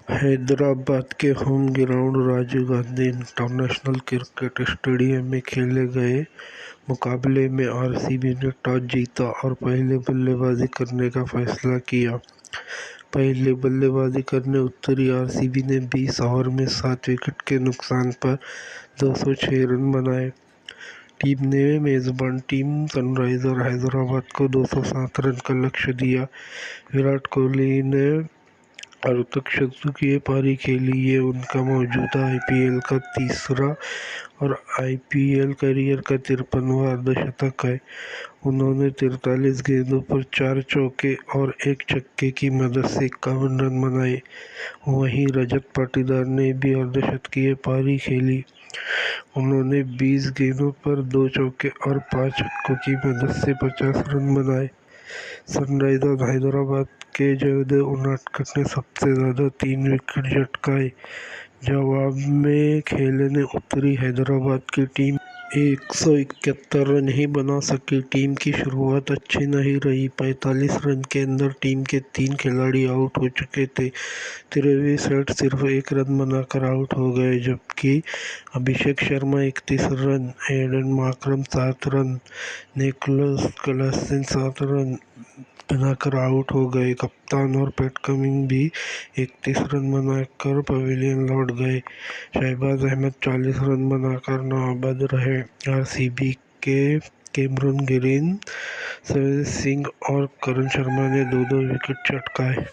हैदराबाद के home ground Rajiv Gandhi international cricket stadium में खेले गए मुकाबले में आरसीबी ने टॉस जीता और पहले बल्लेबाजी करने का फैसला किया। पहले बल्लेबाजी करने उतरी आरसीबी ने 20 ओवर में 7 विकेट के नुकसान पर 206 रन बनाए। टीम ने मेजबान टीम सनराइजर हैदराबाद को 207 रन का लक्ष्य दिया। विराट कोहली ने अर्धशतकीय पारी खेली। ये उनका मौजूदा आईपीएल का तीसरा और आईपीएल करियर का 53वां अर्धशतक है। उन्होंने 43 गेंदों पर 4 चौके और 1 छक्के की मदद से 51 रन बनाए। वहीं रजत पाटीदार ने भी अर्धशतकीय पारी खेली। उन्होंने 20 गेंदों पर 2 चौके और 5 छक्कों की मदद से 50 रन बनाए। सनराइजर्स हैदराबाद के जयदेव उनादकट ने सबसे ज़्यादा 3 विकेट झटकाए। जवाब में खेलने उतरी हैदराबाद की टीम 171 रन ही बना सकी। टीम की शुरुआत अच्छी नहीं रही। 45 रन के अंदर टीम के 3 खिलाड़ी आउट हो चुके थे। त्रिवेदी सेठ सिर्फ 1 रन बनाकर आउट हो गए, जबकि Abhishek Sharma 31 run, Aiden Markram 7 run, Nicholas Klaasen 7 run बनाकर आउट हो गए। कप्तान और पैट कमिंस भी 31 रन बनाकर पवेलियन लौट गए। शहबाज अहमद 40 रन बनाकर नाबाद रहे। आरसीबी के कैमरन ग्रीन, शैलेश सिंह और करण शर्मा ने 2-2 विकेट चटकाए।